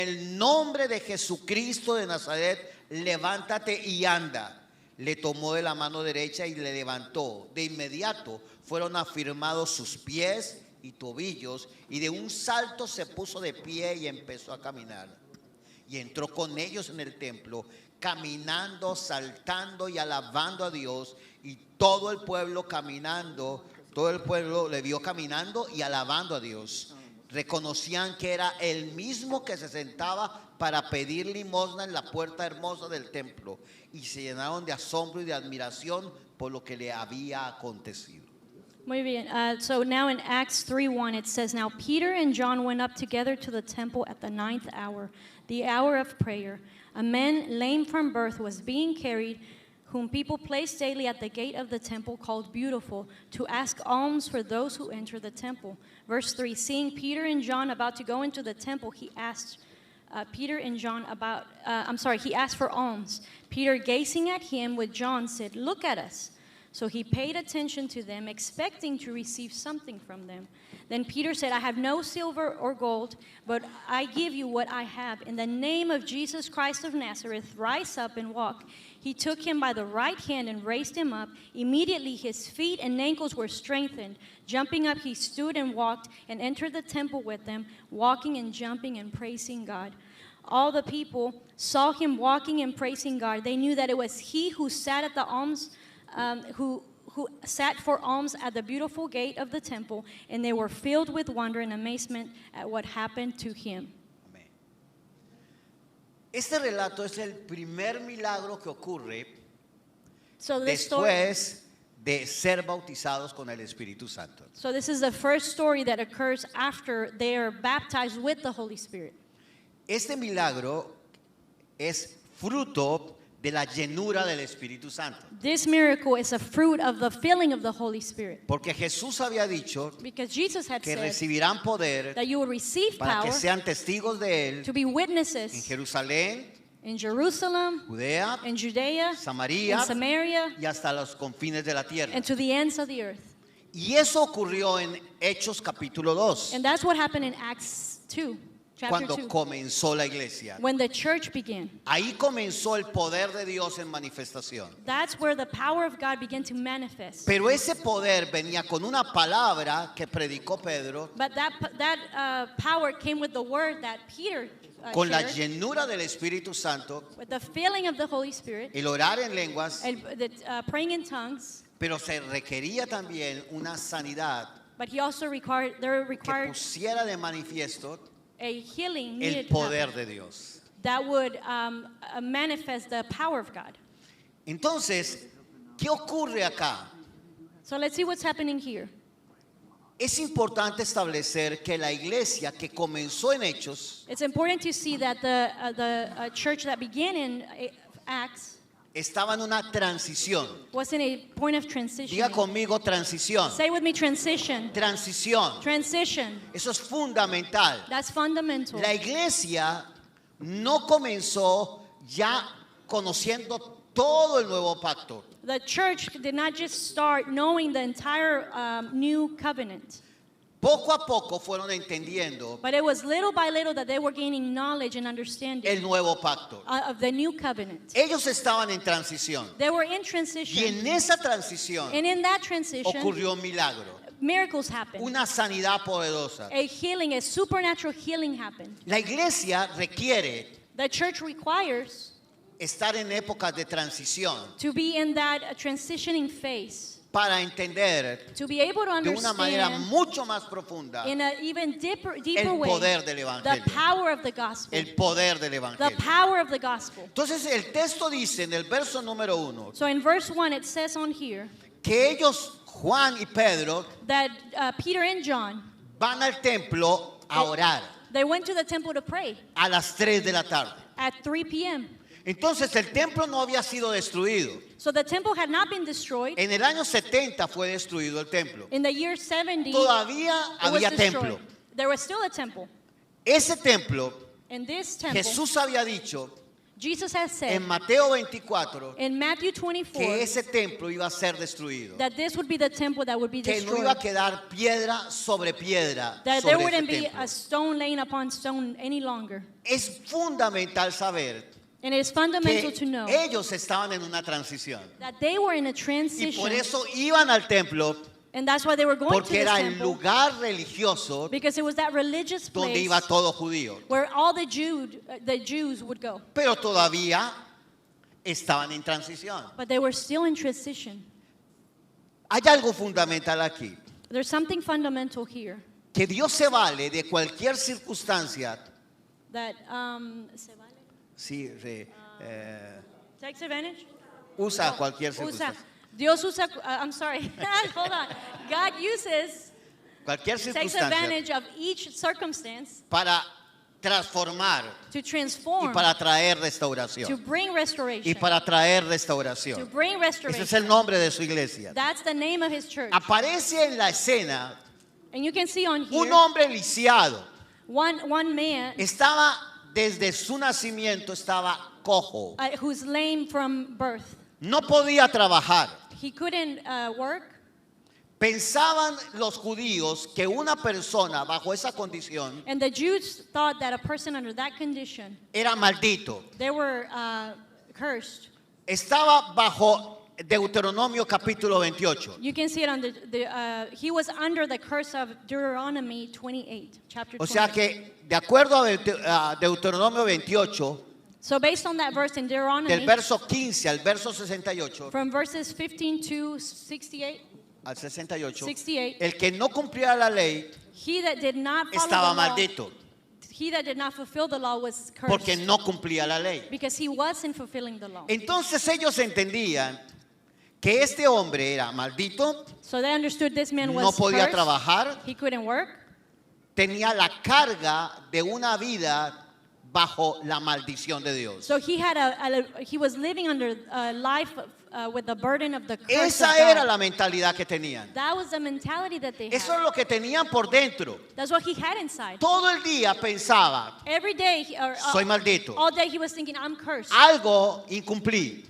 En el nombre de Jesucristo de Nazaret, levántate y anda. Le tomó de la mano derecha y le levantó. De inmediato fueron afirmados sus pies y tobillos, y de un salto se puso de pie y empezó a caminar. Y entró con ellos en el templo, caminando, saltando y alabando a Dios. Y todo el pueblo caminando, todo el pueblo le vio caminando y alabando a Dios. Reconocían que era el mismo que se sentaba para pedir limosna en la puerta hermosa del templo, y se llenaron de asombro y de admiración por lo que le había acontecido. Muy bien. So now in Acts 3:1 it says, "Now Peter and John went up together to the temple at the 9th hour, the hour of prayer. A man lame from birth was being carried, whom people placed daily at the gate of the temple called Beautiful, to ask alms for those who enter the temple." Verse 3, seeing Peter and John about to go into the temple, he asked he asked for alms. Peter, gazing at him with John, said, "Look at us." So he paid attention to them, expecting to receive something from them. Then Peter said, "I have no silver or gold, but I give you what I have. In the name of Jesus Christ of Nazareth, rise up and walk." He took him by the right hand and raised him up. Immediately his feet and ankles were strengthened. Jumping up, he stood and walked and entered the temple with them, walking and jumping and praising God. All the people saw him walking and praising God. They knew that it was he who sat at the alms, who sat for alms at the beautiful gate of the temple, and they were filled with wonder and amazement at what happened to him. Amén. Este relato es el primer milagro que ocurre So this story, después de ser bautizados con el Espíritu Santo. so this is the first story that occurs after they are baptized with the Holy Spirit. Este milagro es fruto de la llenura del Espíritu Santo. This miracle is a fruit of the filling of the Holy Spirit. Porque Jesús había dicho Because Jesus had que said recibirán poder that you will receive para power que sean testigos de Él to be en witnesses Jerusalén, in Jerusalem, Judea, in Judea, Samaria in Samaria, y hasta los confines de la tierra. and to the ends of the earth. Y eso ocurrió en Hechos capítulo 2, And that's what happened in Acts 2, chapter cuando 2, comenzó la iglesia. when the church began. Ahí comenzó el poder de Dios en manifestación. That's where the power of God began to manifest. Pero ese poder venía con una palabra que predicó Pedro, But that power came with the word that Peter con la shared, llenura del Espíritu Santo, with the filling of the Holy Spirit, el orar en lenguas, praying in tongues. pero se requería también una sanidad But he also que required pusiera de manifiesto a healing el needed to happen poder de Dios. that would manifest the power of God. Entonces, ¿qué ocurre acá? So let's see what's happening here. Es importante establecer que la iglesia que comenzó en Hechos It's important to see that the church that began in Acts estaba en una transición. was in a point of transition. Diga conmigo transición. Say with me, transition. Transición. Transition. Eso es fundamental. That's fundamental. La iglesia no comenzó ya conociendo todo el nuevo pacto. The church did not just start knowing the entire new covenant, Poco a poco fueron entendiendo but it was little by little that they were gaining knowledge and understanding el nuevo pacto. of the new covenant. Ellos estaban en transición. They were in Y transition, en esa transición and in that transition, ocurrió un milagro, miracles happened. una sanidad poderosa. A healing, a supernatural healing happened. La iglesia requiere The church requires estar en épocas de transición to be in that transitioning phase, para entender to be able to de una manera understand mucho más profunda in an even deeper el way poder del the evangelio. power of the gospel. El poder del The evangelio. power of the gospel. Entonces el texto dice en el verso número 1 So in verse 1 it says on here que ellos, Juan y Pedro, that Peter and John, van al templo a orar they went to the temple to pray a las 3 de la tarde. at 3 p.m. Entonces el templo no había sido destruido. So the temple had not been destroyed. En el año 70 fue destruido el templo. In the year 70, Todavía it was había destroyed. templo. There was still a temple. Esse templo, In this temple, Jesús había dicho Jesus has said en Mateo 24 in Matthew 24 que ese templo iba a ser destruido. that this would be the temple that would be Que no destroyed. iba a quedar piedra sobre piedra That there sobre ese wouldn't be templo. a stone laying upon stone any longer. Es fundamental saber And it is fundamental to que know ellos estaban en una transición. that they were in a Y transition. por eso iban al templo, And that's why they were going to porque this era el temple. lugar religioso Because it was that religious donde place iba todo judío. where all the Jews would go. Pero todavía estaban en transición. But they were still in transition. Hay algo fundamental aquí, There's something fundamental here que Dios se vale de cualquier circunstancia. that ¿se vale? Sí, Takes advantage? usa cualquier Usa. circunstancia. Dios usa, I'm sorry, hold on. God uses, Cualquier takes circunstancia advantage of each circumstance para transformar to y transform, para traer to restauración. bring Y restoration, para traer to restauración. bring Ese es restoration. el nombre de su iglesia. That's the name of his church. Aparece en la escena And you can see on un here, hombre lisiado. one man Estaba desde su nacimiento, estaba cojo. who's lame from birth. No podía trabajar. He couldn't work. Pensaban los judíos que una persona bajo esa condición And the Jews thought that a person under that condition, era maldito. they were cursed. Estaba bajo Deuteronomio capítulo 28. You can see it on he was under the curse of Deuteronomy 28, chapter O sea 28. que de acuerdo a Deuteronomio 28, So based on that verse in del Deuteronomy, verso 15 al verso 68, from verses 15 to 68, al 68, 68, el que no cumplía la ley he that did not follow estaba the law, maldito he that did not fulfill the law was cursed porque no cumplía la ley. because he wasn't fulfilling the law. Entonces ellos entendían que este hombre era maldito, So they understood this man was no podía cursed. trabajar, He couldn't work. tenía la carga de una vida bajo la maldición de Dios. So he had he was living under a life with the burden of the curse Esa of era God. la mentalidad que tenían. That was the mentality that they Eso es had. lo que tenían por dentro. That's what he had inside. Todo el día pensaba, Every day, soy maldito. all day he was thinking, I'm cursed. Algo incumplí.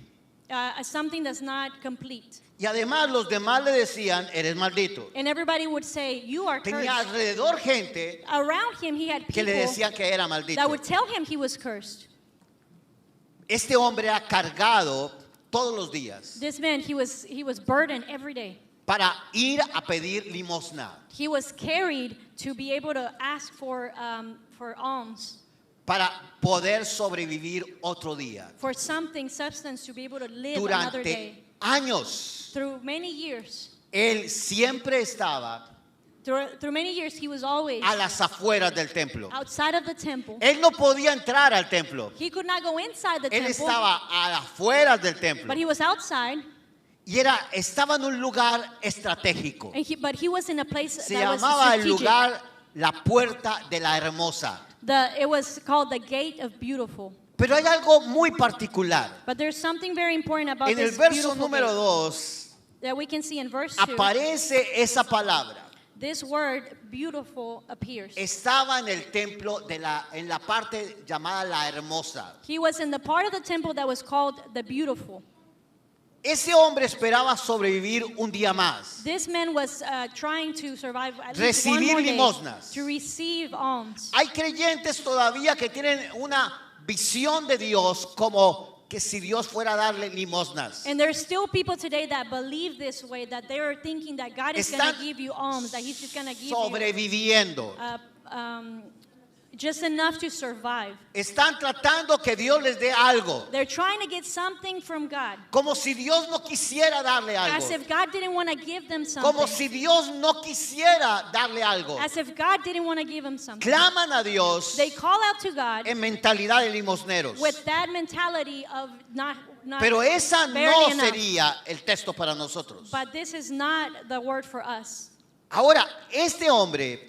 Something that's not complete. Y además los demás le decían, eres maldito. And everybody would say, you are Tenía cursed. alrededor gente Around him, he had que le people decían que era that maldito. would tell him he was cursed. Este hombre era cargado todos los días This man, he was burdened every day. para ir a pedir limosna, He was carried to be able to ask for alms, para poder sobrevivir otro día. for something, substance, to be able to live another day. Durante años, Through many years, él siempre estaba through many years, he was always a las afueras del templo. outside of the temple. Él no podía entrar al templo. He could not go inside the Él temple, estaba a las afueras del templo. but he was outside, Y estaba en un lugar estratégico. but he was in a place Se that was llamaba el strategic. lugar la puerta de la hermosa. It was called the Gate of Beautiful. Pero hay algo muy particular. But there's something very important about En el this verso beautiful número gate 2 that we can see in verse 2. aparece esa palabra. This word beautiful appears. Estaba en el templo en la parte llamada la hermosa. He was in the part of the temple that was called the beautiful. Ese hombre esperaba sobrevivir un día más. This man was trying to survive at least one Recibir more day, limosnas. to receive alms. Hay creyentes todavía que tienen una visión de Dios como que si Dios fuera a darle limosnas. And there's still people today that believe this way, that they are thinking that God is going Están to give you alms, that He's just going to give you Sobreviviendo. just enough to survive. Están tratando que Dios les dé algo. They're trying to get something from God, Como si Dios no quisiera darle as algo. if God didn't want to give them Como something, si Dios no quisiera darle algo. as if God didn't want to give them something. Claman a Dios They call out to God en mentalidad de limosneros. with that mentality of not Pero esa no barely enough. sería el texto para nosotros. But this is not the word for us. Ahora, este hombre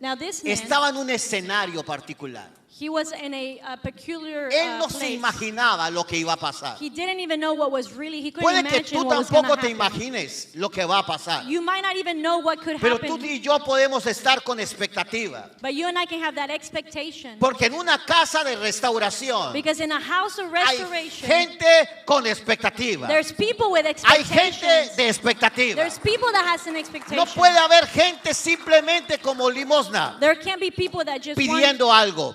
Now this man, estaba en un escenario particular. He was in a peculiar Él no se place. imaginaba lo que iba a pasar. He didn't even know what was really. He couldn't Puede que imagine tú what was going to tampoco te happen. imagines lo que va a pasar. You might not even know what could Pero happen. tú y yo podemos estar con expectativa. But you and I can have that expectation. Porque en una casa de restauración Because in a house of hay restoration, gente con expectativa. there's people with Hay gente expectations. de expectativa. There's people that has an expectation. No puede haber gente simplemente como limosna, There can't be people that just pidiendo algo,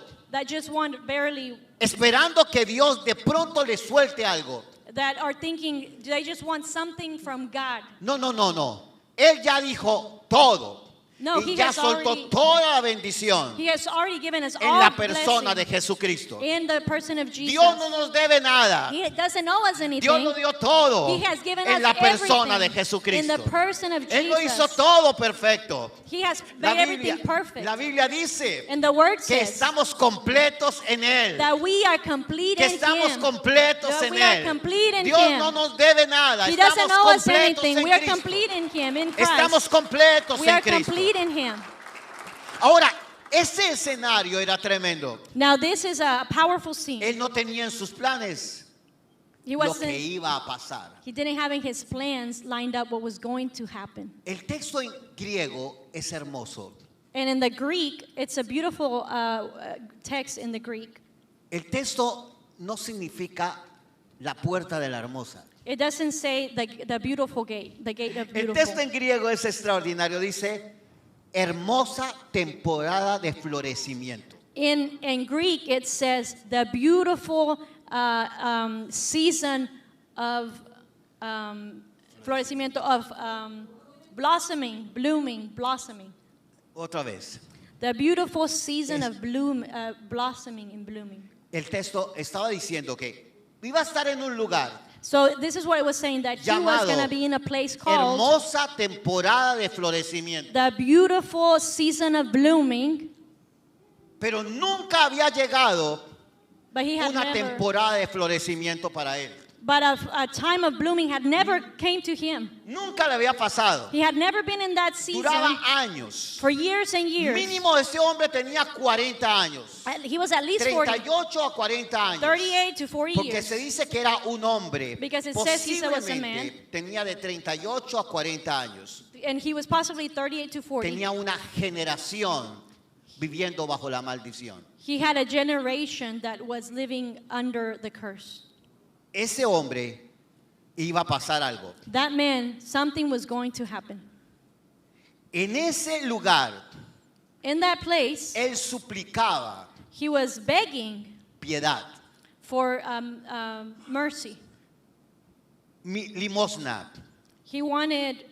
want barely, esperando que Dios de pronto le suelte algo. that are thinking they just want something from God. No, no, no, no. Él ya dijo todo. No, Y he ya has soltó already- toda la bendición He has already given us en all la persona de blessing Jesucristo. in the person of Jesus. Dios no nos debe nada. He doesn't owe us anything. Dios nos dio todo He has given en us la persona everything de in Jesucristo. the person of Él lo hizo Jesus. todo perfecto. He has La made Biblia, everything perfect. la Biblia dice And the word que says estamos completos en Él. that we are complete Que in estamos Him. completos That en we are Él. complete in Dios Him. no nos debe nada. He Estamos doesn't owe us completos anything. en We are Cristo. complete in Him, in Christ. Estamos completos We en are Cristo. complete in Him. Ahora, ese escenario era tremendo. Now this is a powerful scene. Él no tenía en sus planes He lo que wasn't. iba a pasar. He didn't have in his plans lined up what was going to happen. El texto en griego es hermoso. And in the Greek, it's a beautiful text in the Greek. El texto no significa la puerta de la hermosa. It doesn't say the beautiful gate, the gate of El beautiful. texto en griego es extraordinario. Dice, hermosa temporada de florecimiento. In Greek, it says the beautiful season of florecimiento, of blossoming, blooming, blossoming. Otra vez. The beautiful season of blossoming and blooming. El texto estaba diciendo que iba a estar en un lugar So this is what it was saying, that he was llamado going to be in a place called hermosa temporada de florecimiento. the beautiful season of blooming, Pero nunca había llegado but he had una never, temporada de florecimiento para él. but a time of blooming had never came to him. Nunca le había pasado. He had never been in that season Duraba años. for years and years. Mínimo ese hombre tenía 40 años. He was at least 40, 38 a 40 años. 38 to 40 Porque years. se dice que era un hombre. Because it says he was a man. Posiblemente tenía de 38 a 40 años. And he was possibly 38 to 40. Tenía una generación viviendo bajo la maldición. He had a generation that was living under the curse. Ese hombre iba a pasar algo. That man, something was going to happen. En ese lugar, In that place, él suplicaba he was begging piedad, for mercy. limosna. He wanted,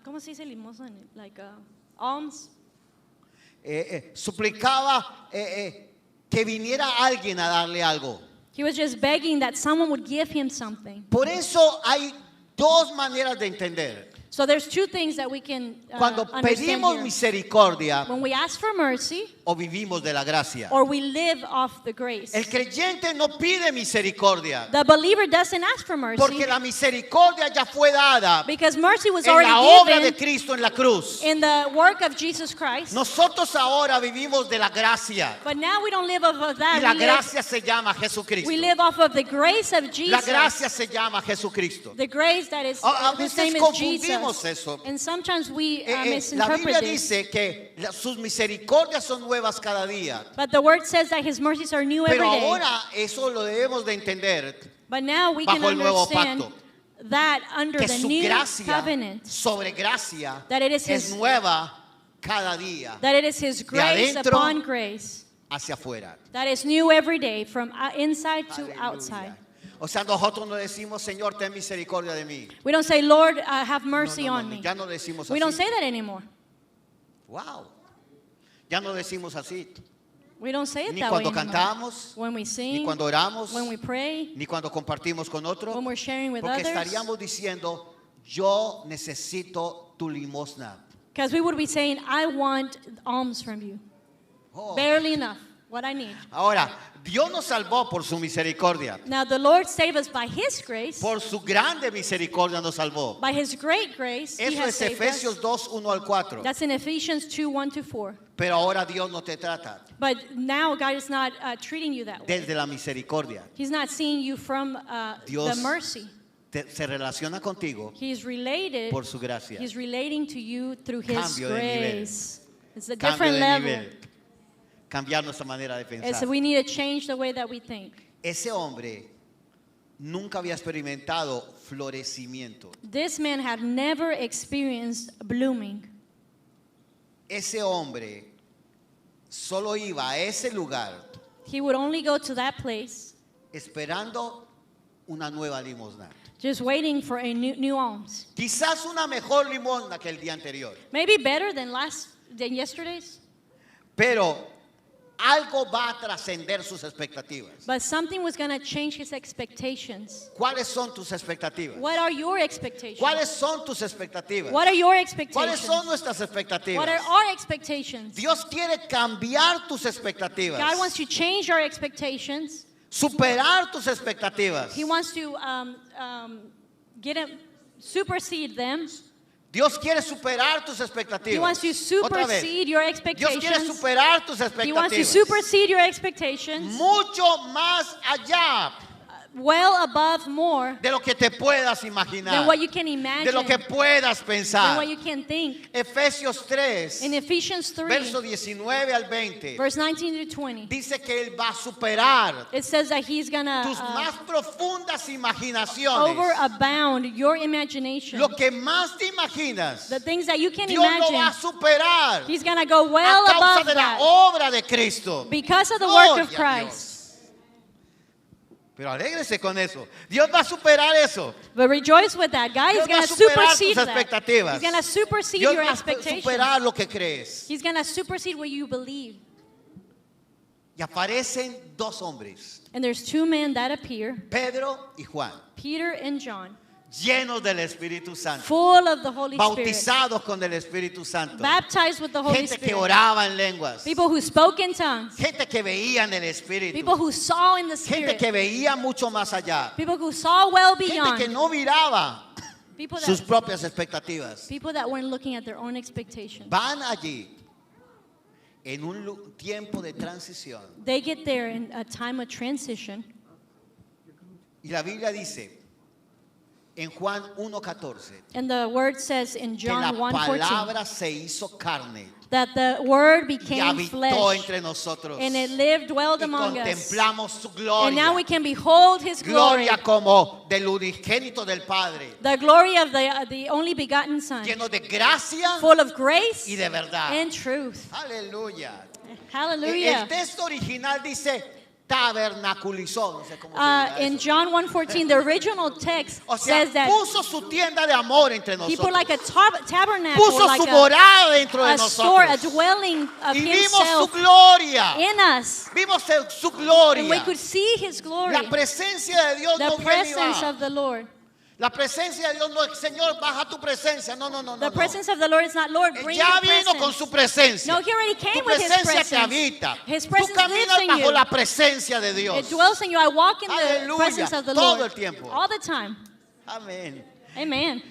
¿cómo se dice limosna? Like alms. Suplicaba que viniera alguien a darle algo. He was just begging that someone would give him something. Por eso hay dos maneras de entender. So there's two things that we can Cuando understand pedimos here. misericordia When we ask for mercy, o vivimos de la gracia. or we live off the grace. El creyente no pide misericordia The believer doesn't ask for mercy porque la misericordia ya fue dada because mercy was en already la obra de given Cristo en la cruz. in the work of Jesus Christ. Nosotros ahora vivimos de la gracia But now we don't live off of y that. la We live, gracia se llama Jesucristo. we live off of the grace of La Jesus. gracia se llama Jesucristo. The grace that is, A whose veces name is confundimos Jesus. eso. And sometimes we La misinterpret Biblia this. dice que sus misericordias son nuevas cada día. But the word says that his mercies are new every Pero day. ahora eso lo debemos de entender, But now we can bajo el nuevo understand pacto, that under que the su new gracia covenant, sobre gracia that it is es his, nueva cada día that it is his grace adentro upon grace, hacia afuera. that is new every day from inside to Aleluya. outside. O sea, nosotros no decimos, Señor, ten misericordia de mí. We don't say, Lord, have No, mercy no, no, on no, me. ya no decimos We don't así. say that anymore. Wow. Ya no decimos así. We don't say it Ni that way cuando anymore. cantamos, When we ni sing, cuando oramos, when we pray, ni cuando compartimos con otros. when we're sharing with Porque others. estaríamos diciendo, yo necesito tu limosna. Because we would be saying, I want alms from you. Oh, Barely enough. what I need. Ahora, Dios nos salvó por su misericordia. Now the Lord saved us by His grace. Por su grande misericordia nos salvó. By His great grace, He Eso has es saved Efesios us. 2, 1 al 4. That's in Ephesians 2, 1 to 4. Pero ahora Dios no te trata But now God is not treating you that way. desde la misericordia. He's not seeing you from Dios the mercy. Se relaciona contigo He's related. por su gracia. He's relating to you through His Cambio de nivel. grace. It's a Cambio different de level. nivel. Cambiar nuestra manera de And pensar. so we need to change the way that we think. Ese hombre nunca había experimentado florecimiento. This man had never experienced blooming. Ese hombre solo iba a ese lugar He would only go to that place esperando una nueva limosna. just waiting for a new alms. Quizás una mejor limosna que el día anterior. Maybe better than yesterday's, Pero algo va a trascender sus expectativas. but something was going to change his expectations. ¿Cuáles son tus expectativas? What are your expectations? ¿Cuáles son tus expectativas? What are your ¿Cuáles expectations? son nuestras What expectativas? are our expectations? Dios quiere cambiar tus expectativas. God wants to change our expectations. Superar tus expectativas. He wants to supersede them. Dios quiere superar tus expectativas. He wants to Otra vez. supersede your Dios quiere expectations. superar tus He wants to expectativas. supersede your expectations Mucho más allá well above more de lo que te puedas imaginar. than what you can De imagine, lo que puedas than pensar. what you can think. Efesios 3, In Ephesians 3, verso 19 al 20. verse 19 to 20, Dice que Él va a superar it says that He's going tus to más profundas imaginaciones. overabound your imagination. Lo que más te imaginas, The things that you can Dios lo va a imagine, superar He's going to go a well causa above de la that obra de Cristo. because of the work of Gloria a Christ. Dios. Pero alégrese con eso. Dios va a superar eso. But rejoice with that. God Dios is va going a to superar supersede tus that. expectativas. He's going to supersede Dios your va a expectations. superar lo que crees. He's going to supersede what you believe. Y aparecen dos hombres, And there's two men that appear, Pedro y Juan, Peter and John, llenos del Espíritu Santo, full of the Holy Spirit, bautizados con el Espíritu Santo, baptized with the Holy gente que Spirit, oraba en lenguas, people who spoke in tongues, gente que veía en el Espíritu, people who saw in the gente Spirit, que veía mucho más allá, people who saw well gente beyond, que no miraba people sus that, propias expectativas. people that weren't looking at their own expectations. Van allí en un tiempo de transición. They get there in a time of transition. Y la Biblia dice en Juan 1:14 And the word says in que la John 1:14 palabra se hizo carne that the word y became habitó flesh entre nosotros and it lived, dwelled y among us. contemplamos su And now we gloria, can behold His glory, gloria como del unigénito del Padre, the glory of the only begotten Son, lleno de gracia full of grace y de verdad. and truth. Aleluya. Hallelujah. El texto original dice tabernaculizó, no sé cómo se diga In eso. John 1:14, the original text O sea, says that puso su tienda de amor entre He nosotros. put like a tabernacle, Puso like su morada dentro de a store, a nosotros. dwelling of Y vimos su Himself gloria. in us. Vimos su And we gloria. could see His glory, La presencia de Dios the no viene y presence va. of the Lord. La presencia de Dios no es, Señor, baja tu presencia. No, no, no, The no. presence of the Lord is not, Lord, Él bring ya your vino con presence. su presencia. No, He already came Tu with His presencia te presence. habita. His Tú presence lives caminas in bajo you. la presencia de Dios. It dwells in you. I walk in the Aleluya. presence of the Todo Lord el tiempo. all the time. Amén. Amen.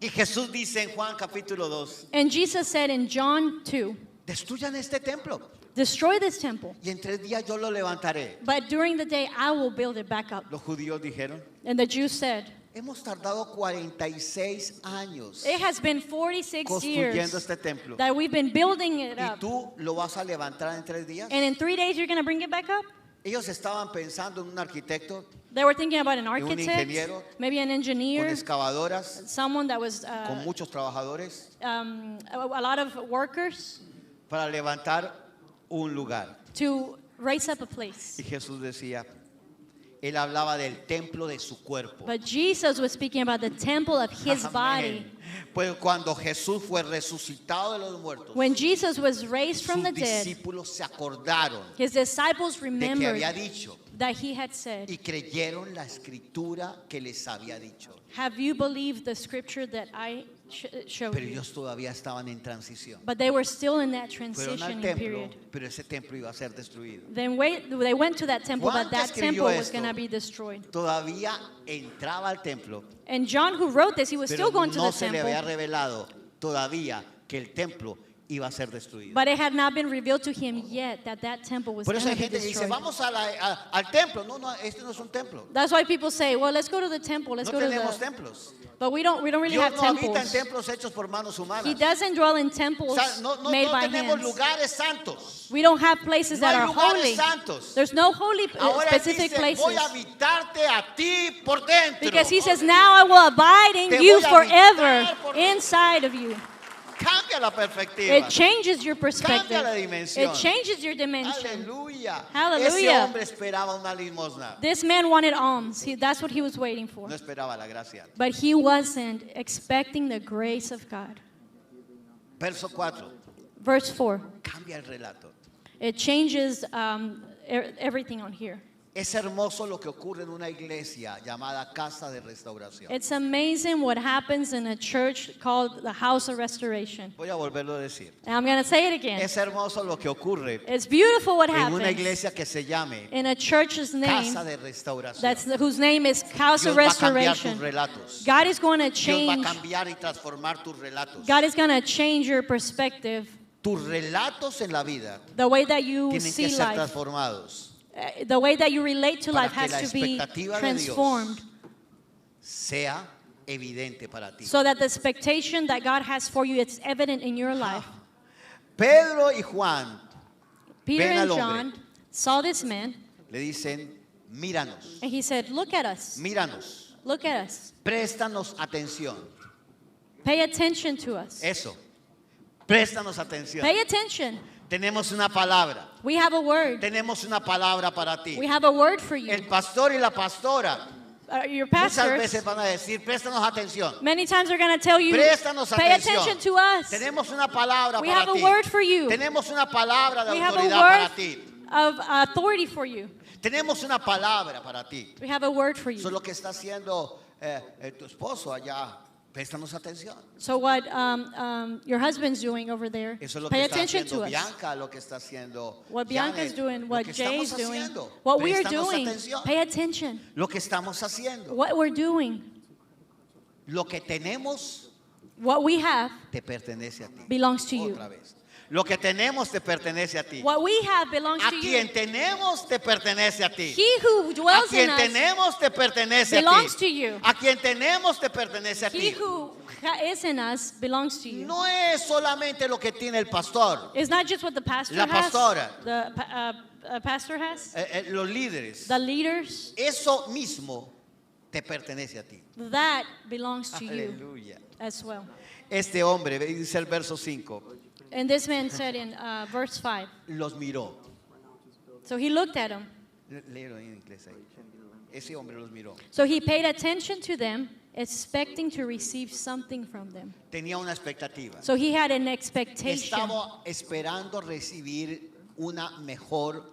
Y Jesús dice en Juan capítulo 2, And Jesus said in John 2, destruyan este templo destroy this temple, y en 3 días yo lo levantaré. but during the day I will build it back up. Los judíos dijeron, And the Jews said, hemos tardado 46 años it has been 46 construyendo years este templo. that we've been building it ¿Y up. tú lo vas a levantar en 3 días? And in 3 days you're going to bring it back up? Ellos estaban pensando en un arquitecto They were thinking about an un architect, ingeniero, maybe an con engineer, excavadoras, someone that was con muchos trabajadores, a lot of workers para levantar un lugar. to raise up a place. Y Jesús decía, él hablaba del templo de su cuerpo. But Jesus was speaking about the temple of His body. Amén. Pues cuando Jesús fue resucitado de los muertos, When Jesus was raised from sus the dead, discípulos se acordaron His disciples de que remembered había dicho that He had said, y creyeron la escritura que les había dicho. have you believed the scripture that I showed Pero you. ellos todavía estaban en transición. But they were still in that Fueron al transitioning templo, period. pero ese templo iba a ser destruido. Then they went to that temple, Juan but que that escribió temple was esto, going to be destroyed. Todavía entraba al templo, And John, who wrote this, he was pero still going to no the se le había temple, revelado todavía que el templo iba a ser destruido. but it had not been revealed to him yet that that temple was Por going eso to hay be gente que dice, destroyed. vamos al templo. No, este no es un templo. That's why people say, well, let's go to the temple, let's No go to tenemos the... templos. But we don't really Dios have no habita en temples. templos hechos por manos humanas. He doesn't dwell in O temples sea, no made by tenemos hands. lugares santos. We don't have places No that hay are lugares holy. santos. There's no holy Ahora specific dice, places. voy a habitarte a ti por dentro. Because he says, now I will abide in Te you voy a forever, habitar por dentro. inside of you. Cambia la perspectiva. It changes your perspective. Cambia la dimensión. It changes your dimension. Aleluya. Ese Hallelujah. hombre esperaba una limosna. This man wanted alms. That's what he was waiting for. No esperaba la gracia. But he wasn't expecting the grace of God. Verso 4. Verse 4. Cambia el relato. It changes everything on here. Es hermoso lo que ocurre en una iglesia llamada Casa de Restauración. It's amazing what happens in a church called the House of Restoration. Voy a volverlo a decir. And I'm going to say it again. Es hermoso lo que ocurre It's beautiful what en una happens iglesia que se llame in a church's name Casa de Restauración. whose name is House Dios of va a cambiar tus Restoration. relatos. God is going to Dios va a change. cambiar y transformar tus relatos. God is going to change your perspective, Tus relatos en la vida the way that you tienen que see ser life. transformados The way that you relate to para life que has la to be expectativa de transformed Dios sea evidente para ti. so that the expectation that God has for you, it's evident in your life. Pedro y Juan Peter ven and al John hombre. saw this man le dicen, míranos, and he said, look at us, míranos, look at us, préstanos atención. pay attention to us, Eso, préstanos atención. pay attention. Tenemos una palabra, We have a word. tenemos una palabra para ti. We have a word for you. El pastor y la pastora Your muchas pastors, veces van a decir, préstanos atención. many times are going to tell you, Préstanos pay atención. attention to us. Tenemos una palabra We para have a ti. word for you. Tenemos una palabra de We have a autoridad para word ti. of authority for you. Tenemos una palabra para ti. We have a word for Eso es you. lo que está haciendo tu esposo allá. Préstanos atención. So what your husband's doing over there, Eso es lo pay que está attention haciendo to us. Bianca, lo que está haciendo What Bianca's Janet, doing, lo what que Jay's estamos doing, haciendo. what we're Préstanos doing, atención. pay attention. Lo que estamos haciendo. What we're doing, Lo que tenemos what we have te pertenece a ti. belongs to you. Otra vez. Lo que tenemos te pertenece a ti. What we have belongs A to quien you. tenemos te pertenece a ti. He who A dwells in quien us, tenemos te pertenece a belongs ti. to you. A quien tenemos te pertenece a he ti. who is in us belongs to you. No es solamente lo que tiene el pastor, It's not just what the pastor La has, pastora. the pastor has, los líderes. the leaders, Eso mismo te pertenece a ti. that belongs to you Aleluya. as well. Este hombre, dice el verso 5, And this man said in verse 5, los miró. so he looked at him. Léelo en inglés ahí. Ese hombre los miró. So he paid attention to them, expecting to receive something from them. Tenía una expectativa. So he had an expectation. Estaba esperando recibir una mejor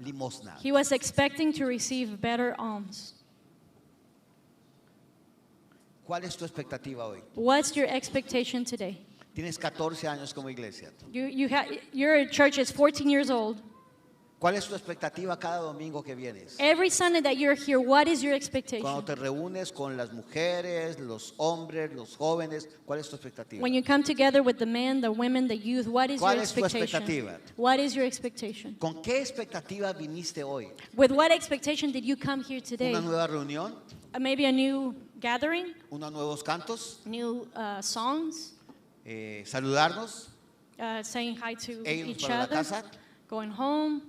limosna. He was expecting to receive better alms. ¿Cuál es tu expectativa hoy? What's your expectation today? Tienes 14 años como iglesia. Your church is 14 years old. ¿Cuál es tu expectativa cada domingo que vienes? Every Sunday that you're here, what is your Cuando expectation? te reúnes con las mujeres, los hombres, los jóvenes, ¿cuál es tu expectativa? When you come together with the men, the women, the youth, what is your ¿Cuál es tu expectation? expectativa? What is your expectation? ¿Con qué expectativa viniste hoy? With what expectation did you come here today? ¿Una nueva reunión? Maybe a new gathering, ¿Unos nuevos cantos? new songs, ¿Saludarnos? saying hi to ¿E irnos each para la other, casa? going home.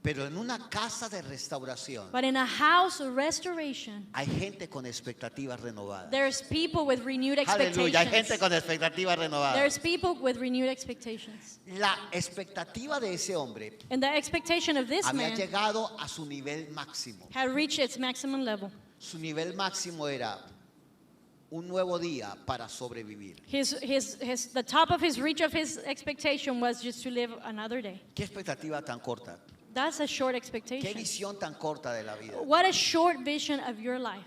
Pero en una casa de restauración But in a house of restoration, hay gente con expectativas renovadas. there's people with renewed Aleluya, hay gente expectations. con expectativas renovadas. There's people with renewed expectations. La expectativa de ese hombre And the expectation of this había man llegado a su nivel máximo. had reached its maximum level. Su nivel máximo era un nuevo día para sobrevivir. The top of his reach of his expectation was just to live another day. ¿Qué expectativa tan corta? That's a short ¿Qué expectation. visión tan corta de la vida? What a short vision of your life.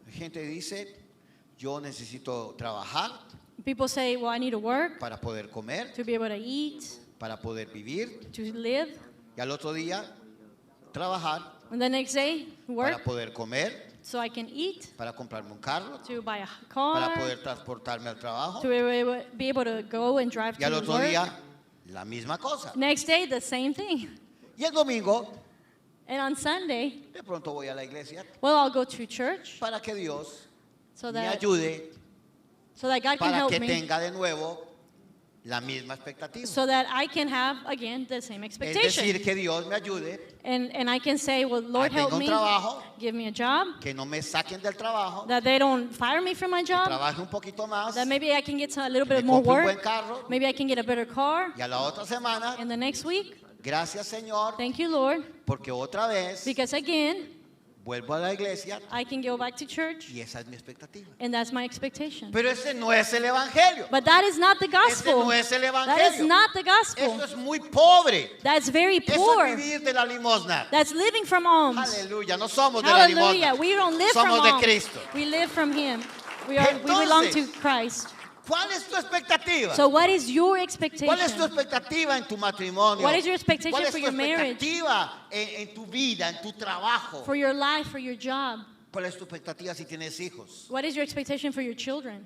La gente dice, yo necesito trabajar People say, well, I need to work para poder comer, to be able to eat, para poder vivir, to live. y al otro día trabajar And the next day, work para poder comer, so I can eat, para comprarme un carro, to buy a para car, poder transportarme al trabajo, to be able to go and drive y al to otro work. día la misma cosa. Next day, the same thing. Y el domingo And on Sunday, de pronto voy a la iglesia well, I'll go to church para que Dios so me that ayude, God can para help que me, tenga de nuevo la misma expectativa. so that I can have again the same Es expectation. decir, que Dios me ayude, And I can say, well, Lord, tenga help un me, trabajo, give me a job, que no me saquen del trabajo, that they don't fire me from my job, trabaje un poquito más, that maybe I can get a little me bit more compre un buen work, carro, maybe I can get a better car. y a la otra semana, And the next week, gracias Señor, thank you, Lord, porque otra vez because again, vuelvo a la iglesia I can go back to church, y esa es mi expectativa. and that's my expectation. Pero ese no es el evangelio. But that is not the Ese gospel. no es el That is evangelio. not the gospel. Eso es muy pobre. That's very Eso poor. es vivir de la limosna. That's living from alms. Aleluya, no somos de la Hallelujah. limosna. We don't live from Somos de alms. Cristo. We live from Him. We belong to Entonces, Christ. ¿Cuál es tu expectativa? So what is your ¿Cuál es tu expectation? expectativa en tu matrimonio? What is your expectation ¿Cuál es for tu your marriage? expectativa en tu vida, en tu trabajo? For your life, for your job? ¿Cuál es tu expectativa si tienes hijos? What is your expectation for your children?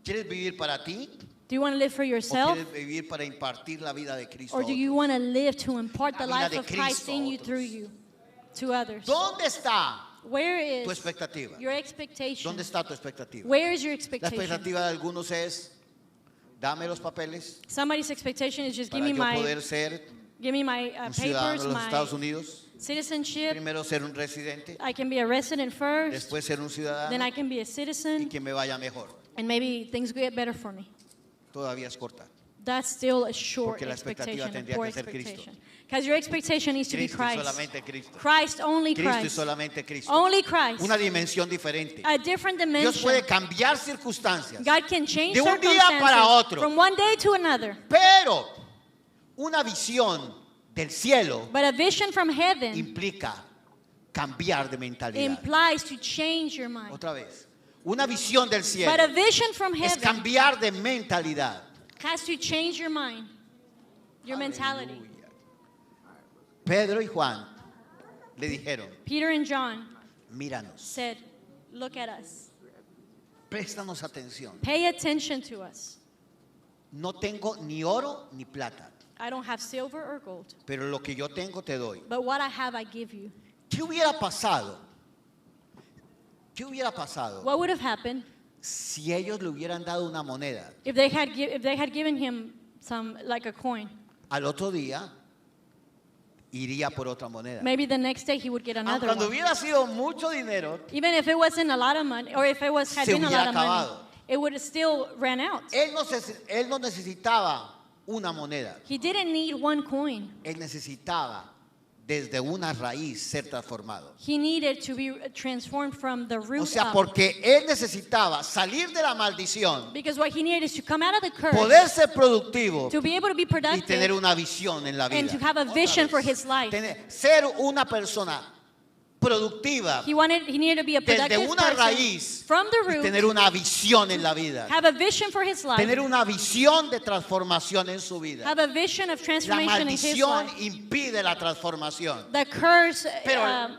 ¿Quieres vivir para ti Do you want to live for o yourself? quieres vivir para impartir la vida de Cristo? Or a do otros? you want to live to impart the La vida life de of Christ Cristo a in you, otros. through you, to others? ¿Dónde está Where tu is expectativa? your expectation? ¿Dónde está tu expectativa? Where is your La expectation? expectativa de algunos es, dame los papeles Somebody's expectation is just give para me yo my poder ser papers, un ciudadano de los Estados my Unidos. citizenship. Primero ser un residente, I can be a resident first, después ser un then ciudadano I can be a y citizen, que me vaya mejor. and maybe things get better for me. Todavía es corta. That's still a short Porque la expectativa expectation, a tendría poor que ser Cristo. expectation. Because your expectation needs to be Cristo y Christ. solamente Cristo. Christ, only Cristo y Christ. solamente Cristo. Only Christ. Una dimensión diferente. A different Dios dimension. puede cambiar circunstancias, God can change de un día circumstances para otro. from one day to another. pero una visión del cielo But a vision from heaven implica cambiar de mentalidad. implies to change your mind. Otra vez, una visión del cielo But a vision from es heaven cambiar de mentalidad. has to change your mind, your mentality. Aleluya. Pedro y Juan le dijeron, Peter and John míranos, said, look at us. préstanos atención. Pay attention to us. No tengo ni oro ni plata, I don't have silver or gold, pero lo que yo tengo te doy. but what I have I give you. ¿Qué hubiera pasado? ¿Qué hubiera pasado What would have happened si ellos le hubieran dado una moneda? if they had given him some, like a coin? Al otro día iría por otra moneda. Maybe the next day he would get another Cuando one. hubiera sido mucho dinero, Even if it wasn't a lot of money, or if it had Se been a hubiera lot of money, acabado. it would have still ran out. él no necesitaba una moneda. He didn't need one coin. Él necesitaba desde una raíz ser transformado. He needed to be transformed from the root O sea, up. porque él necesitaba salir de la maldición, Because what he needed is to come out of the curse, poder ser productivo to be able to be y tener productive, una visión en la vida. and to have a Otra vision vez. for his life. Ser una persona productiva He needed to be a desde productive una person raíz from the y root, tener una visión en la vida. have a vision for his life, Tener una visión de transformación en su vida. have a vision of La transformation in his maldición life. impide la transformación. The curse Pero,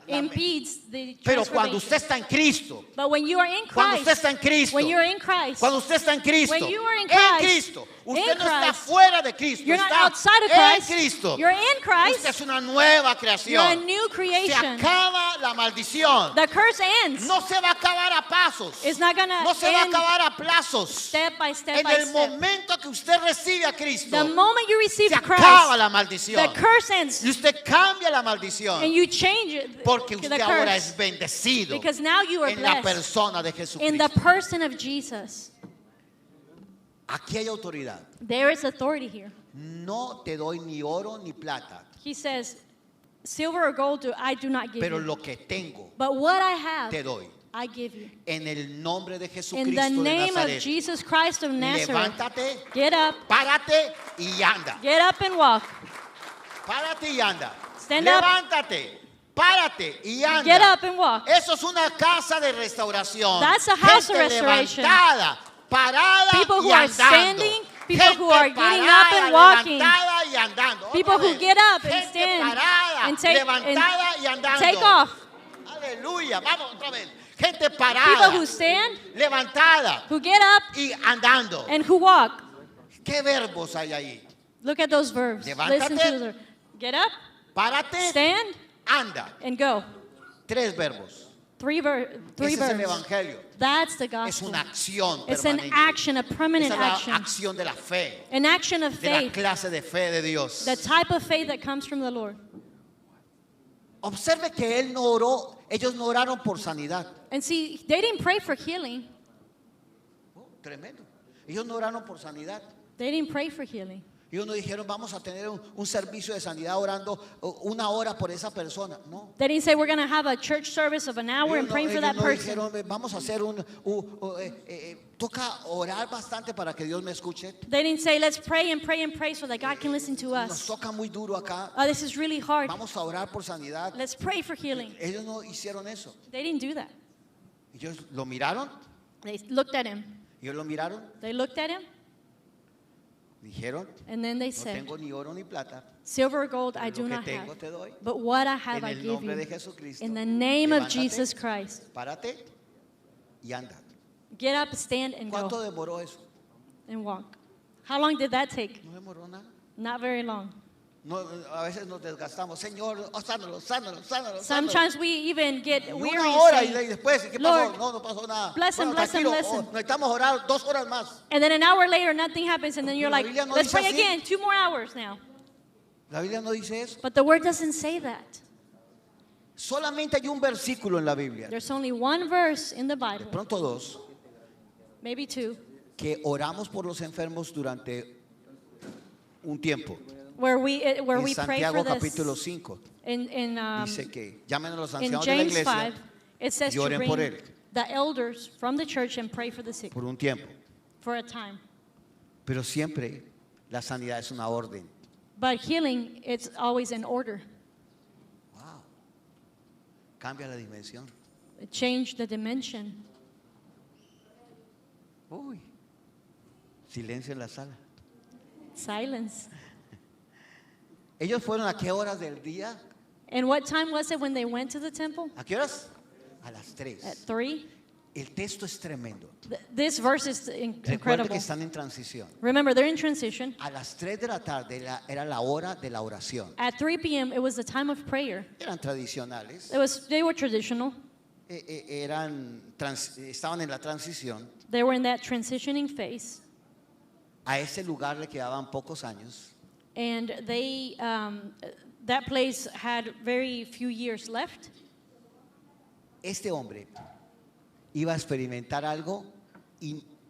impedes the pero cuando usted transformation. está en Cristo, But when you are in cuando usted Christ, está en Cristo, when you're in Christ, cuando usted está en Cristo, when you are in en Christ, Cristo, usted in no está Christ, fuera de Cristo, you're not está outside of en Christ, Cristo. you're in Christ, Usted es una nueva you're a creación. new Se creation. acaba la maldición. The curse ends. No se va a acabar a pasos. It's not going No to se va a end acabar a plazos. step by step En by el step. momento que usted recibe a Cristo, The moment you receive se acaba Christ, la maldición. the curse ends, Y usted cambia la maldición and you change it, porque the usted ahora curse, es bendecido because now you are en la blessed persona de in the Jesucristo. person of Jesus. Aquí hay autoridad. There is authority here. No te doy ni oro ni plata, He says, silver or gold I do not give pero you, lo que tengo but what I te have, doy. I give you. En el nombre de In Jesucristo the de name of Nazaret, Jesus Christ of Nazareth, levántate, get up, párate y anda. get up and walk. Párate y anda. Stand up. Levántate, párate y anda. Get up and walk. Eso es una casa de restauración. That's a house of Gente restoration. levantada, parada People who y are andando. standing, people Gente who are getting parada, up and walking. levantada y andando. Otra People who vez. get up and Gente stand parada, and take, levantada y andando. take off. Aleluya. Vamos otra vez. Gente People parada, who stand, levantada who get up, y andando. and who walk. ¿Qué verbos hay ahí? Look at those verbs. Levántate. Listen to the get up, Párate, stand, anda. and go. 3 verbs. Three Ese es el verbs. evangelio. That's the Es gospel. una acción It's an permanente. action, a permanent Esa es la action. acción de la fe, An action of de la faith. clase de fe de Dios. The type of faith that comes from the Lord. Observe que él no oró, ellos no oraron por sanidad. And see, they didn't pray for healing. Oh, tremendo. Ellos no oraron por sanidad. They didn't pray for healing. Ellos no dijeron, vamos a tener un servicio de sanidad orando 1 hora por esa persona. No. They didn't say we're going to have a church service of an hour and praying for Ellos that no person. dijeron, vamos a hacer toca orar bastante para que Dios me escuche. They didn't say let's pray and pray and pray so that God can listen to Nos us. toca muy duro acá. Oh, this is really hard. Vamos a orar por sanidad. Let's pray for healing. Ellos no hicieron eso. They didn't do that. Ellos lo miraron. They looked at him. Ellos lo miraron. They looked at him Dijeron, and then they no said, tengo ni oro ni plata. silver or gold I Lo do que not tengo have, te doy. but what I have En I el give nombre de you. Jesucristo. In the name of Levántate, Jesus Christ. Párate y anda. Get up, stand, and ¿Cuánto go demoró eso? and walk. How long did that take? No demoró nada. Not very long. No, a veces nos desgastamos. Señor, sánalo, sánalo, sánalo, sánalo. Sometimes we even get Y weary. 1 hora y saying, después, ¿qué pasó? Lord, No pasó nada. bless him, bless him, tranquilo, bless him. necesitamos orar 2 horas más. And then an hour later, nothing happens, and then you're La like, Biblia no let's dice pray así. again, 2 more hours now. La Biblia no dice eso. But the word doesn't say that. Solamente hay un versículo en la Biblia. There's only one verse in the De Bible, pronto 2. maybe 2, Que oramos por los enfermos durante un tiempo. where we En pray Santiago for capítulo this. 5 In dice que llamen a los in ancianos de la James iglesia 5, it says y to oren bring por él. the elders from the church and pray for the sick por un tiempo. for a time. Pero siempre la sanidad es una orden. But healing, it's always in order. Wow. Cambia la dimensión. Change the dimension. Uy. Silencio en la sala. Silence. ¿Ellos fueron a qué horas del día? And what time was it when they went to the temple? ¿A qué horas? A las 3. At 3. El texto es tremendo. This verse is Recuerde incredible. que están en transición. Remember, they're in transition. A las 3 de la tarde era la hora de la oración. At 3 p.m., it was the time of prayer. Eran tradicionales. They were traditional. Estaban en la transición. They were in that transitioning phase. A ese lugar le quedaban pocos años. And that place had very few years left. Este hombre iba a experimentar algo